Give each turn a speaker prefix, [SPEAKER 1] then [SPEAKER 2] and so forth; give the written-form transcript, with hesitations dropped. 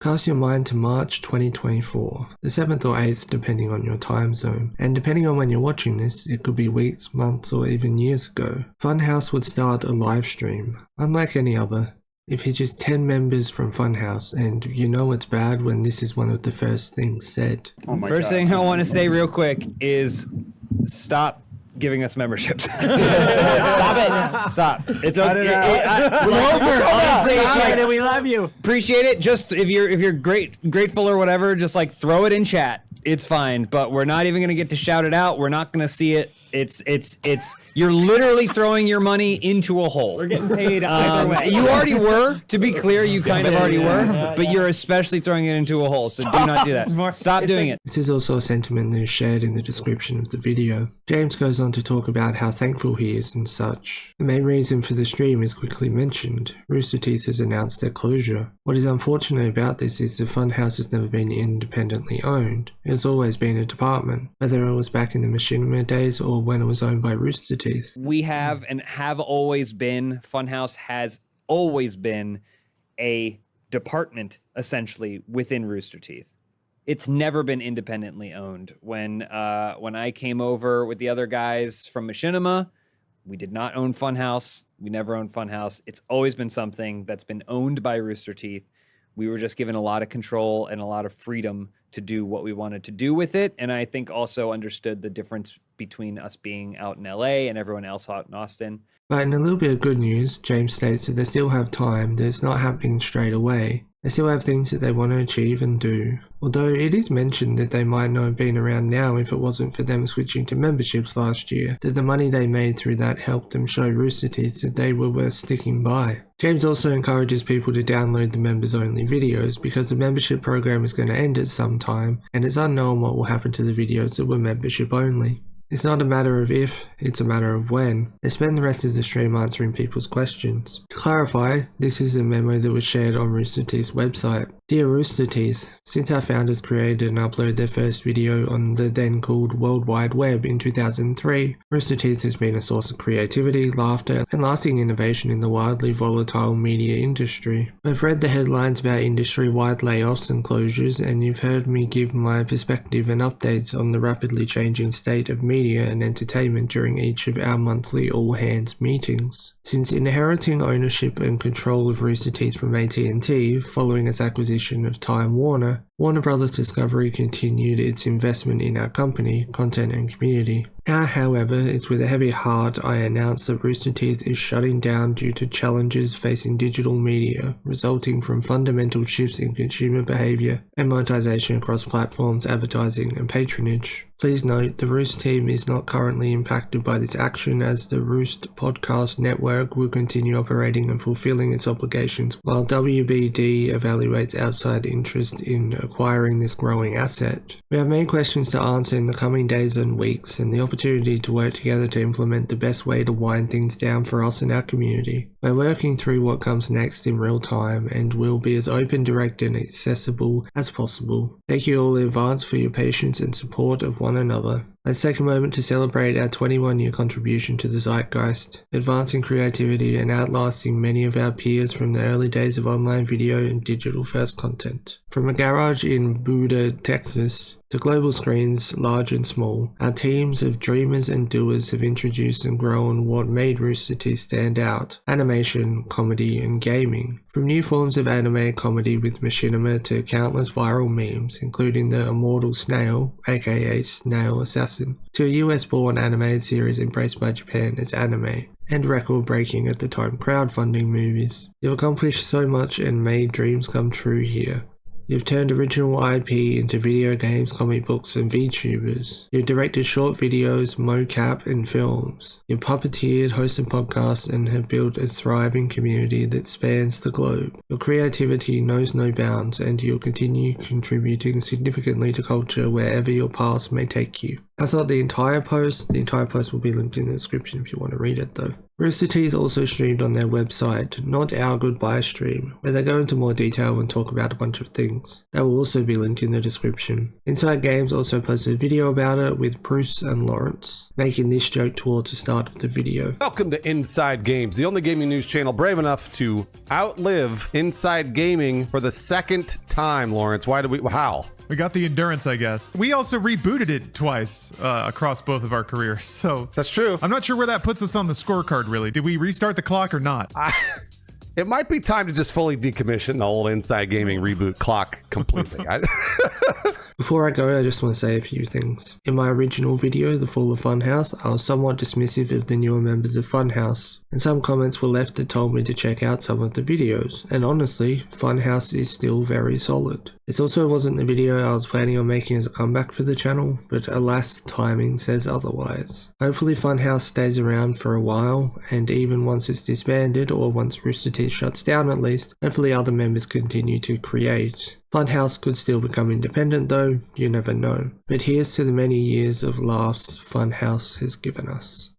[SPEAKER 1] Cast your mind to March 2024, the 7th or 8th depending on your time zone, and depending on when you're watching this, it could be weeks, months or even years ago. Funhaus would start a live stream. Unlike any other, it features 10 members from Funhaus, and you know it's bad when this is one of the first things said.
[SPEAKER 2] First thing I want to say real quick is stop giving us memberships. Stop it. Stop. It's okay. It's over. Honestly,
[SPEAKER 3] we love you.
[SPEAKER 2] Appreciate it. Just if you're grateful or whatever, just like throw it in chat. It's fine. But we're not even gonna get to shout it out. We're not gonna see it. It's you're literally throwing your money into a hole.
[SPEAKER 3] We're getting paid either way.
[SPEAKER 2] You already were, to be clear, you kind of already were, but you're especially throwing it into a hole, so do not do that. Stop doing it.
[SPEAKER 1] This is also a sentiment that is shared in the description of the video. James goes on to talk about how thankful he is and such. The main reason for the stream is quickly mentioned. Rooster Teeth has announced their closure. What is unfortunate about this is the Funhaus has never been independently owned. It has always been a department, whether it was back in the Machinima days or when it was owned by Rooster Teeth.
[SPEAKER 2] We have and have always been, Funhaus has always been a department essentially within Rooster Teeth. It's never been independently owned. When I came over with the other guys from Machinima, we did not own Funhaus. We never owned Funhaus. It's always been something that's been owned by Rooster Teeth. We were just given a lot of control and a lot of freedom to do what we wanted to do with it. And I think also understood the difference between us being out in LA and everyone else out in Austin.
[SPEAKER 1] But in a little bit of good news, James states that they still have time, that it's not happening straight away. They still have things that they want to achieve and do. Although it is mentioned that they might not have been around now if it wasn't for them switching to memberships last year, that the money they made through that helped them show Rooster Teeth that they were worth sticking by. James also encourages people to download the members only videos because the membership program is going to end at some time and it's unknown what will happen to the videos that were membership only. It's not a matter of if, it's a matter of when. They spend the rest of the stream answering people's questions. To clarify, this is a memo that was shared on Rooster Teeth's website. Dear Rooster Teeth, since our founders created and uploaded their first video on the then called World Wide Web in 2003, Rooster Teeth has been a source of creativity, laughter, and lasting innovation in the wildly volatile media industry. I've read the headlines about industry-wide layoffs and closures, and you've heard me give my perspective and updates on the rapidly changing state of media and entertainment during each of our monthly all-hands meetings. Since inheriting ownership and control of Rooster Teeth from AT&T following its acquisition of Time Warner, Warner Bros. Discovery continued its investment in our company, content and community. Now, however, it's with a heavy heart I announce that Rooster Teeth is shutting down due to challenges facing digital media, resulting from fundamental shifts in consumer behavior and monetization across platforms, advertising and patronage. Please note, the Roost team is not currently impacted by this action as the Roost Podcast Network will continue operating and fulfilling its obligations while WBD evaluates outside interest in acquiring this growing asset. We have many questions to answer in the coming days and weeks and the opportunity to work together to implement the best way to wind things down for us and our community. We're working through what comes next in real time and will be as open, direct and accessible as possible. Thank you all in advance for your patience and support of one another. Let's take a moment to celebrate our 21-year contribution to the zeitgeist, advancing creativity and outlasting many of our peers from the early days of online video and digital-first content. From a garage in Buda, Texas, to global screens large and small, our teams of dreamers and doers have introduced and grown what made Rooster Teeth stand out: animation, comedy, and gaming. From new forms of anime comedy with Machinima to countless viral memes, including the immortal Snail, aka Snail Assassin, to a US-born animated series embraced by Japan as anime, and record-breaking at the time crowdfunding movies. You've accomplished so much and made dreams come true here. You've turned original IP into video games, comic books, and VTubers. You've directed short videos, mocap, and films. You've puppeteered, hosted podcasts, and have built a thriving community that spans the globe. Your creativity knows no bounds, and you'll continue contributing significantly to culture wherever your paths may take you. That's not the entire post. The entire post will be linked in the description if you want to read it though. Rooster Teeth also streamed on their website, Not Our Goodbye Stream, where they go into more detail and talk about a bunch of things. That will also be linked in the description. Inside Games also posted a video about it with Bruce and Lawrence, making this joke towards the start of the video.
[SPEAKER 3] Welcome to Inside Games, the only gaming news channel brave enough to outlive Inside Gaming for the second time, Lawrence. How?
[SPEAKER 4] We got the endurance, I guess. We also rebooted it twice across both of our careers, so...
[SPEAKER 3] That's true.
[SPEAKER 4] I'm not sure where that puts us on the scorecard, really. Did we restart the clock or not?
[SPEAKER 3] It might be time to just fully decommission the old Inside Gaming reboot clock completely.
[SPEAKER 1] Before I go, I just want to say a few things. In my original video, The Fall of Funhaus, I was somewhat dismissive of the newer members of Funhaus, and some comments were left that told me to check out some of the videos, and honestly, Funhaus is still very solid. This also wasn't the video I was planning on making as a comeback for the channel, but alas, timing says otherwise. Hopefully Funhaus stays around for a while, and even once it's disbanded, or once Rooster Teeth shuts down at least, hopefully other members continue to create. Funhaus could still become independent though, you never know. But here's to the many years of laughs Funhaus has given us.